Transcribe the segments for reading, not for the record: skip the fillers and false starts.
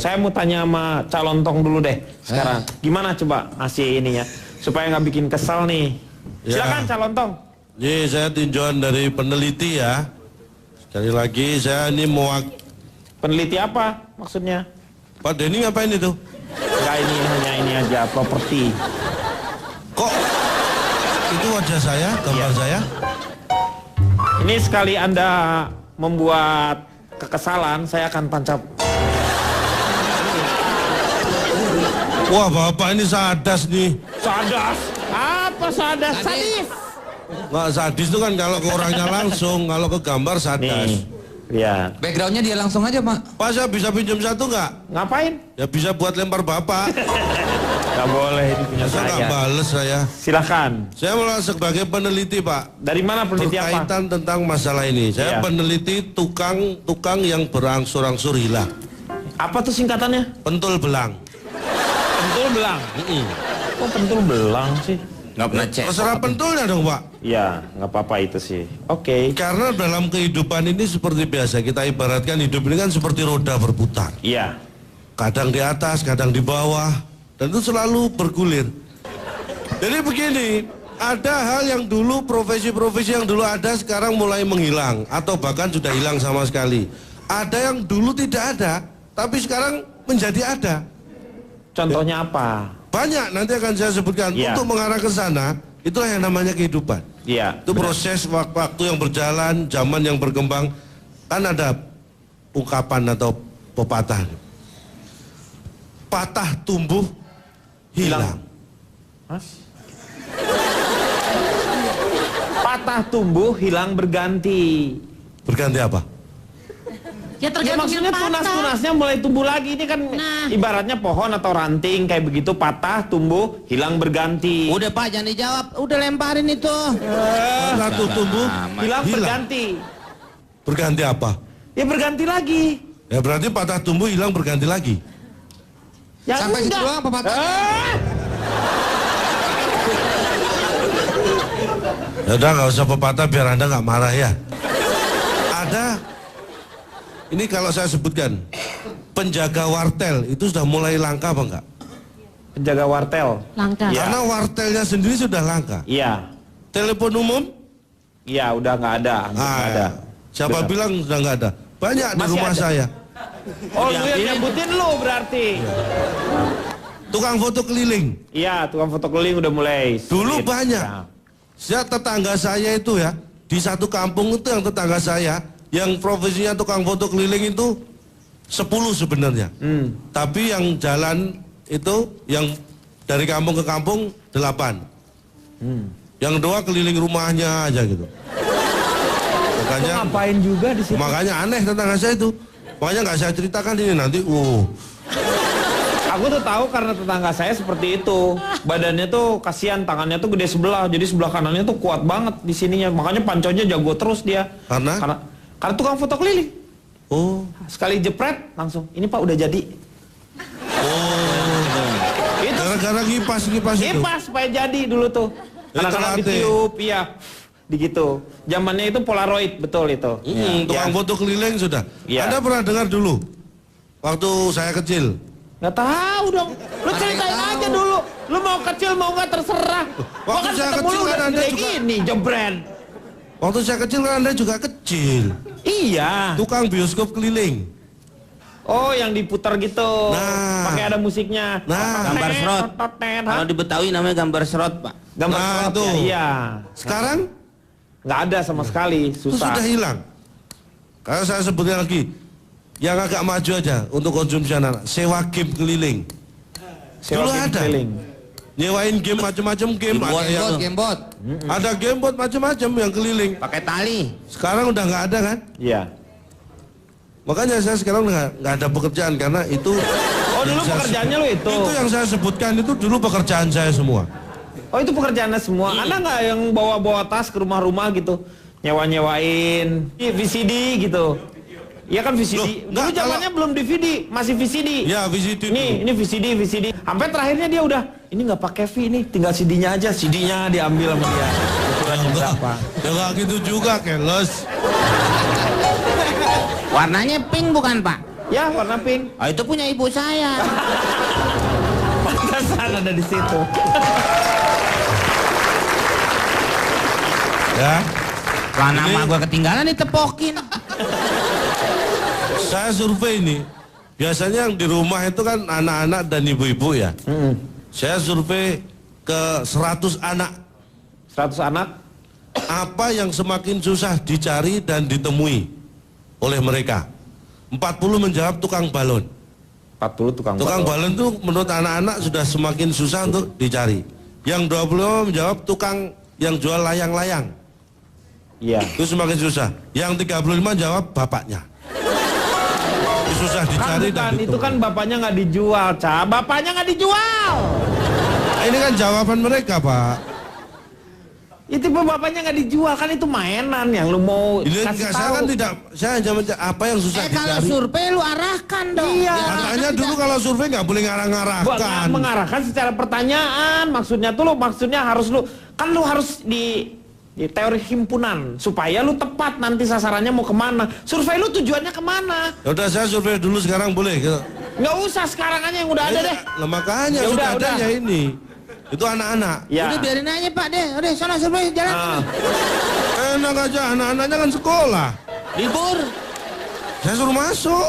Saya mau tanya sama calon tong dulu deh sekarang. Gimana coba ngasih ininya supaya nggak bikin kesal nih. Silakan calon tong. Ini saya tinjauan dari peneliti ya. Sekali lagi saya ini mau Peneliti apa maksudnya? Pak Denny ngapain itu? Enggak, ini hanya ini aja properti. Kok itu wajah saya, gambar saya? Ini sekali Anda membuat kekesalan, saya akan tancap. Wah bapak ini sadas nih. Sadas? Apa sadas? Sadis. Nggak sadis itu kan kalau ke orangnya langsung, kalau ke gambar sadas. Nih, lihat. Backgroundnya dia langsung aja, Pak. Pak saya bisa pinjam satu nggak? Ngapain? Ya bisa buat lempar bapak. Nggak boleh, ini punya Saya nggak saya. bales saya. Silakan. Saya malah sebagai peneliti Pak. Dari mana peneliti apa? Berkaitan tentang masalah ini. Saya Iya. peneliti tukang yang berangsur-angsur hilang. Apa tuh singkatannya? Pentul belang. Pentul belang. Kok pentul belang sih? Nggak pernah cek. Terserah pentulnya dong Pak. Ya, nggak apa-apa itu sih. Oke. Karena dalam kehidupan ini seperti biasa, kita ibaratkan hidup ini kan seperti roda berputar. Iya. Kadang di atas, kadang di bawah, dan itu selalu bergulir. Jadi begini, ada hal yang dulu, profesi-profesi yang dulu ada sekarang mulai menghilang, atau bahkan sudah hilang sama sekali. Ada yang dulu tidak ada, tapi sekarang menjadi ada. Contohnya apa? Banyak, nanti akan saya sebutkan. Iya. Untuk mengarah ke sana, itulah yang namanya kehidupan. Iya. Itu proses waktu yang berjalan, zaman yang berkembang. Kan ada ungkapan atau pepatah. Patah tumbuh hilang. Mas? Patah tumbuh hilang berganti. Berganti apa? Ya Ya tergantung maksudnya yang patah. tunas-tunasnya mulai tumbuh lagi. Ini kan Nah. ibaratnya pohon atau ranting kayak begitu, patah, tumbuh, hilang berganti. Udah Pak, jangan dijawab. Udah lemparin itu. Satu tumbuh Hilang hilang. berganti. Berganti apa? Ya berganti lagi. Ya berarti patah tumbuh hilang berganti lagi. Ya Sampai situ enggak. doang pepatahnya. Ya udah nggak usah pepatah biar Anda nggak marah ya. Ada. Ini kalau saya sebutkan, penjaga wartel itu sudah mulai langka apa enggak? Penjaga wartel. Langka. Iya. Karena wartelnya sendiri sudah langka. Iya. Telepon umum? Iya, udah nggak ada. Hampir nggak ada. Siapa Benar. bilang sudah nggak ada? Banyak di Masih rumah ada. saya. Oh, lu yang nyebutin lu berarti. Tukang foto keliling. Iya, tukang foto keliling udah mulai. Dulu sulit. banyak. Ya. Saya tetangga saya itu ya, di satu kampung itu yang tetangga saya, yang profesinya tukang foto keliling itu 10 sebenarnya. Tapi yang jalan itu, yang dari kampung ke kampung 8. Yang 2 keliling rumahnya aja gitu. Makanya, Ngapain juga di situ? makanya aneh tetangga saya itu. Makanya nggak saya ceritakan ini nanti. Aku tuh tahu karena tetangga saya seperti itu. Badannya tuh kasihan, tangannya tuh gede sebelah. Jadi sebelah kanannya tuh kuat banget di sininya. Makanya panconya jago terus dia. Karena Karena tukang foto keliling. oh Sekali jepret langsung, ini Pak udah jadi. Itu gara-gara kipas itu. kipas supaya jadi dulu tuh. Anak-anak terlatih. ditiup, iya. Begitu. Zamannya itu Polaroid, betul itu. Tukang Ya. foto keliling sudah. Iya. Anda pernah dengar dulu waktu saya kecil? Nggak tahu dong. Lu ceritain aja dulu. Lu mau kecil mau nggak terserah. Gua Waktu kan saya ketemu kecil lu kan udah Anda gede juga- gini, jebret. Waktu saya kecil kan Anda juga kecil. Iya. Tukang bioskop keliling. Oh, yang diputar gitu. Nah. Pakai ada musiknya. Nah. Gambar serot. Kalau di Betawi namanya gambar serot, Pak. Gambar Nah, serot itu. ya, iya. Sekarang Nggak ada sama sekali, itu susah. sudah hilang. Kalau saya sebutnya lagi, yang agak maju aja untuk konsumsi anak, sewa game keliling. Sewa Dulu game ada. keliling. Nyewain game macam-macam game. Ada yang Gamebot. ada gamebot macam-macam yang keliling. Pakai tali. Sekarang udah nggak ada kan? Iya. Makanya saya sekarang nggak ada pekerjaan karena itu. Oh, dulu yang saya pekerjaannya lu itu. Itu yang saya sebutkan itu dulu pekerjaan saya semua. Oh, itu pekerjaannya semua. Anda nggak yang bawa-bawa tas ke rumah-rumah gitu, nyewa-nyewain VCD gitu? Iya kan VCD. Loh, Dulu nggak, zamannya belum DVD, masih VCD. Ya VCD Nih, ini VCD. Sampai terakhirnya dia udah, ini nggak pakai V ini, tinggal CD-nya aja. CD-nya diambil sama dia. Ukurannya berapa? Ya nggak gitu juga, keles. Warnanya pink bukan, Pak? Ya, warna pink. Ah, itu punya ibu saya. Pantesan ada di situ. Ya. Lah nama gua ketinggalan ditepokin. Saya survei ini. Biasanya yang di rumah itu kan anak-anak dan ibu-ibu ya. Saya survei ke 100 anak. 100 anak. Apa yang semakin susah dicari dan ditemui oleh mereka? 40 menjawab tukang balon. 40 tukang Balon itu menurut anak-anak sudah semakin susah untuk dicari. Yang 25 menjawab tukang yang jual layang-layang. Iya. Itu semakin susah. Yang 35 jawab bapaknya. Itu susah dicari dan ditemui. Itu kan bapaknya nggak dijual, Ca. Bapaknya nggak dijual. Ini kan jawaban mereka, Pak. Itu bapaknya nggak dijual, kan itu mainan yang lu mau Ini kasih enggak, tahu. saya kan tidak, saya hanya apa yang susah Kalau dicari. survei lu arahkan dong. Iya. Makanya dulu kalau survei nggak boleh ngarang-ngarahkan. Mengarahkan secara pertanyaan, maksudnya tuh maksudnya harus lu harus di teori himpunan supaya lu tepat nanti sasarannya mau kemana. Survei lu tujuannya kemana? Ya udah saya survei dulu sekarang boleh. Nggak usah sekarang aja yang udah ada deh. Lah makanya Ya sudah udah, ada udah. ya ini. Itu anak-anak. Ya. Udah biarin aja Pak deh. Udah sana survei jalan. Ah. Enak aja anak-anaknya kan sekolah. Libur. Saya suruh masuk.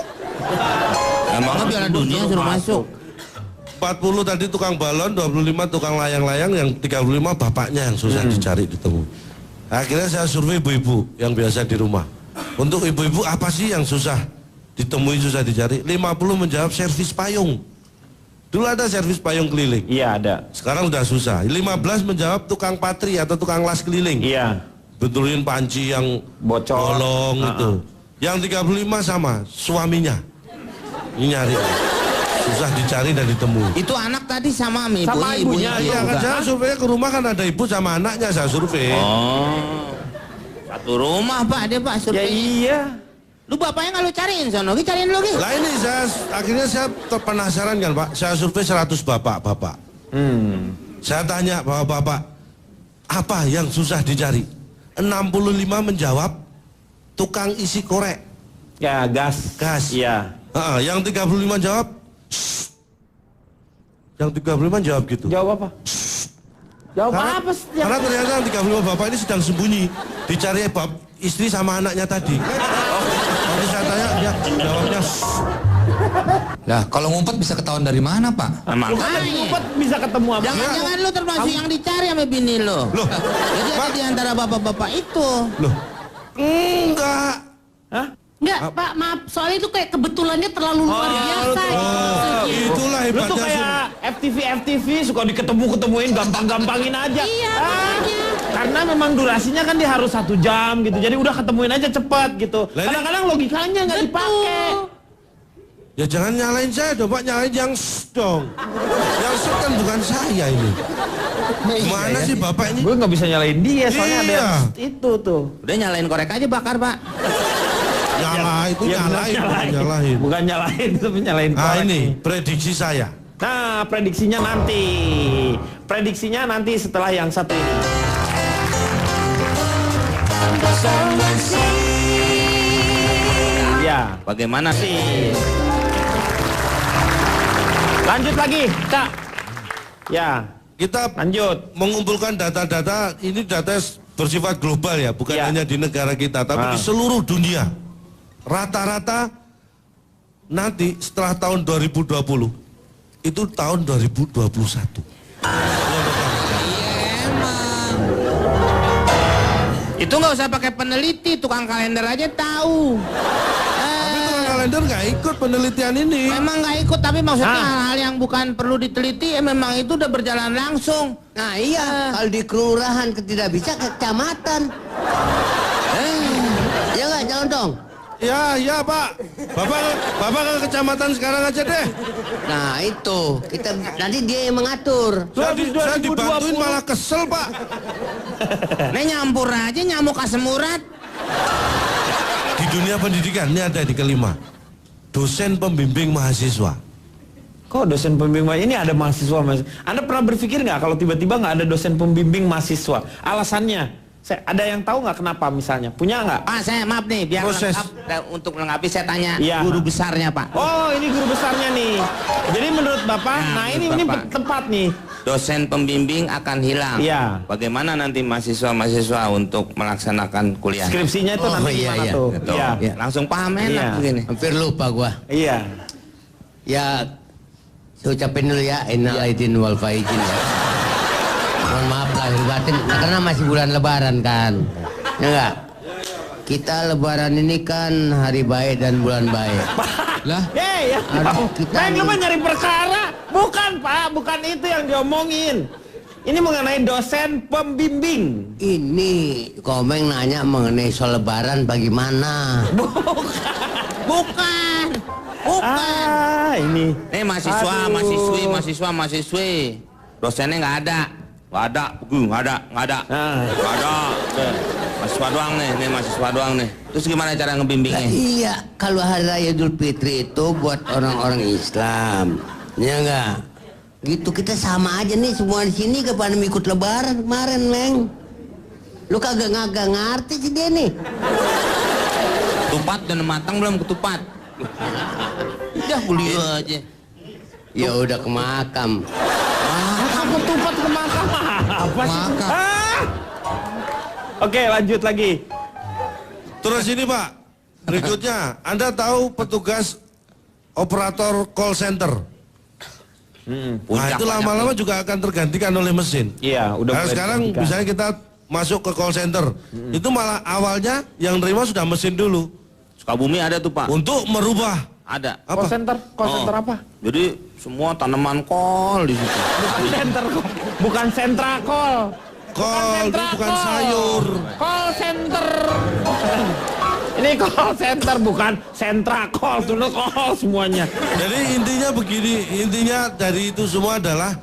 Emangnya Piala Dunia suruh masuk. 40 tadi tukang balon, 25 tukang layang-layang, yang 35 bapaknya yang susah dicari ditemu. Akhirnya saya survei ibu-ibu yang biasa di rumah. Untuk ibu-ibu apa sih yang susah ditemui, susah dicari? 50 menjawab servis payung. Dulu ada servis payung keliling. Iya ada. Sekarang udah susah. 15 menjawab tukang patri atau tukang las keliling. Iya. Betulin panci yang Bocor. bolong itu. Yang 35 sama suaminya. Ini nyari. Susah dicari dan ditemui. Itu anak tadi sama ibu. Sama ibunya, Iya kan juga. saya survei ke rumah kan ada ibu sama anaknya saya survei. Oh. Satu rumah Pak dia Pak Ya survei. iya. Lu bapaknya nggak lu cariin sono, Gi cariin dulu Gi. Lah ini saya akhirnya saya penasaran kan Pak. Saya survei 100 bapak-bapak. Saya tanya bapak-bapak, apa yang susah dicari? 65 menjawab tukang isi korek. Ya gas. Gas. Iya. Yang 35 jawab. "Shh." Yang 35 jawab gitu. Jawab apa? Jawab apa sih? Karena ternyata yang 35 bapak ini sedang sembunyi dicari istri sama anaknya tadi. Waktu saya tanya dia jawabnya "Shh." Lah, kalau ngumpet bisa ketahuan dari mana, Pak? Makanya. Ngumpet bisa ketemu apa? Jangan-jangan lu termasuk yang dicari sama bini lu. Loh, Jadi ada di antara bapak-bapak itu. loh. Enggak. Hah? Enggak, Pak, maaf. Soalnya itu kayak kebetulannya terlalu luar biasa. Oh, itulah Lu tuh hebatnya. kayak FTV suka diketemu-ketemuin gampang-gampangin aja. Iya, makanya. Karena memang durasinya kan dia harus 1 jam gitu. Jadi udah ketemuin aja cepat gitu. Lah ini- Kadang-kadang logikanya nggak dipakai. Ya jangan nyalain saya dong Pak, nyalain yang "Shh" dong. Yang "Shh" kan bukan saya ini. Gimana sih Bapak ini? Gue nggak bisa nyalain dia, soalnya ada Iya. yang itu tuh. Udah nyalain korek aja bakar Pak. Nyala itu Ya, benar, nyalain, bukan nyalain. Bukan nyalain, tapi nyalain Nah korek ini nih. prediksi saya. Nah, prediksinya nanti. Prediksinya nanti setelah yang satu ini. Ya, Bagaimana sih. Lanjut lagi, Kak. Ya, Kita lanjut. mengumpulkan data-data, ini data bersifat global ya, bukan Ya. hanya di negara kita, tapi di seluruh dunia. Rata-rata nanti setelah tahun 2020, itu tahun 2021. Itu nggak usah pakai peneliti, tukang kalender aja tahu. Tapi tukang kalender nggak ikut penelitian ini. Memang nggak ikut, tapi maksudnya Ah. hal-hal yang bukan perlu diteliti, memang itu udah berjalan langsung. Nah iya, kalau di kelurahan tidak bisa ke kecamatan. Ya nggak, jangan dong. Ya, ya Pak. Bapak ke kecamatan sekarang aja deh. Nah itu, kita nanti dia yang mengatur. Saya dibantuin malah kesel Pak. Nih nyampur aja nyamuk asam urat. Di dunia pendidikan ini ada di kelima. Dosen pembimbing mahasiswa. Kok dosen pembimbing ini ada mahasiswa, Mas? Anda pernah berpikir nggak kalau tiba-tiba nggak ada dosen pembimbing mahasiswa? Alasannya Ada yang tahu nggak kenapa misalnya? Punya nggak? Pak, saya maaf nih, biar Proses. lengkap, untuk melengkapi saya tanya Iya. guru besarnya Pak. Oh, ini guru besarnya nih. Jadi menurut Bapak, Nah, ini Bapak. tepat nih. Dosen pembimbing akan hilang. Iya. Bagaimana nanti mahasiswa-mahasiswa untuk melaksanakan kuliah? Skripsinya itu Oh, nanti iya, gimana iya. tuh? Gitu. Iya. Ya, langsung paham enak Iya. begini. Hampir lupa gua. Iya. Ya, saya ucapin dulu ya, innal aidin wal faizin ya. Mohon maaf lahir batin, karena masih bulan lebaran kan. Ya enggak? Kita lebaran ini kan hari baik dan bulan baik. Lah, Ya. Aduh, kita Neng, lu nih. mah nyari perkara. Bukan, Pak. Bukan itu yang diomongin. Ini mengenai dosen pembimbing. Ini Komeng nanya mengenai soal lebaran bagaimana? Bukan. Ini. Nih mahasiswa, Aduh. mahasiswi. Dosennya nggak ada. Nggak ada. Nah. Nggak ada. Tuh, mahasiswa doang nih mahasiswa doang nih. Terus gimana cara Lah, ngebimbingnya? iya, kalau hari raya Idul Fitri itu buat orang-orang Islam. Ya enggak? Gitu kita sama aja nih semua di sini kepada ikut lebaran kemarin, Leng. Lu kagak ngerti sih dia nih. Ketupat dan matang belum ketupat? Udah beli aja. Ya udah ke makam. Aku tupat ke makam. Apa sih? Makam. Oke, lanjut lagi. Terus ini Pak, berikutnya Anda tahu petugas operator call center? Nah Puncak itu banyak lama-lama nih. juga akan tergantikan oleh mesin. Iya, udah Nah mulai sekarang digantikan. misalnya kita masuk ke call center, itu malah awalnya yang nerima sudah mesin dulu Sukabumi ada tuh Pak. untuk merubah Ada. apa? Call center apa? Jadi semua tanaman kol di situ. Bukan center, bukan sentra call. Kol, itu bukan sayur. Call center. Ini call center bukan sentra call, tuh call semuanya. Jadi intinya begini, intinya dari itu semua adalah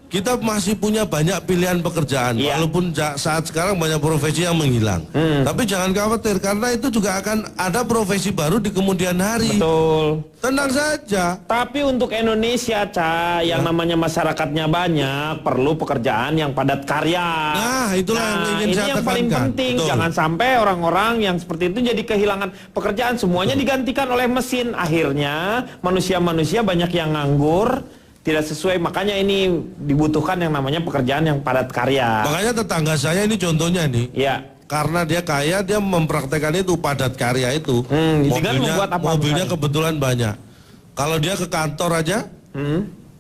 kita masih punya banyak pilihan pekerjaan, Iya. walaupun saat sekarang banyak profesi yang menghilang. Tapi jangan khawatir karena itu juga akan ada profesi baru di kemudian hari. Betul. Tenang saja. Tapi untuk Indonesia, yang namanya masyarakatnya banyak, perlu pekerjaan yang padat karya. Nah, itulah yang ingin ini saya yang paling tekankan. penting. Betul. Jangan sampai orang-orang yang seperti itu jadi kehilangan pekerjaan. Semuanya digantikan oleh mesin. Akhirnya manusia-manusia banyak yang nganggur, tidak sesuai. Makanya ini dibutuhkan yang namanya pekerjaan yang padat karya. Makanya tetangga saya ini contohnya nih. Ya. Karena dia kaya, dia mempraktekkan itu padat karya itu. tinggal membuat apa mobilnya misalnya? kebetulan banyak. Kalau dia ke kantor aja,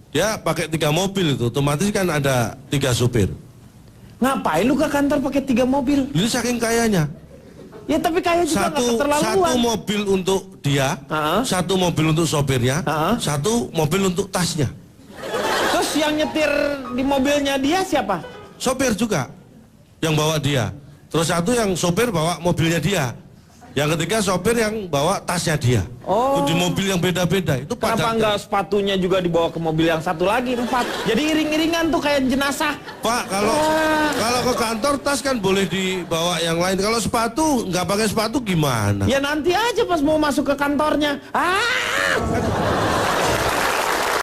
dia pakai 3 mobil itu, otomatis kan ada 3 supir. Ngapain lu ke kantor pakai 3 mobil? Ini saking kayanya. Ya tapi kaya juga nggak Satu keterlaluan. mobil untuk dia, Ah. satu mobil untuk sopirnya, Ah. satu mobil untuk tasnya. Terus yang nyetir di mobilnya dia siapa? Sopir juga yang bawa dia. Terus satu yang sopir bawa mobilnya dia. Yang ketiga sopir yang bawa tasnya dia. Oh. Itu di mobil yang beda-beda. Itu Kenapa padat. enggak sepatunya juga dibawa ke mobil yang satu lagi, 4? Jadi iring-iringan tuh kayak jenazah. Pak, kalau ke kantor tas kan boleh dibawa yang lain. Kalau sepatu nggak pakai sepatu gimana? Ya nanti aja pas mau masuk ke kantornya.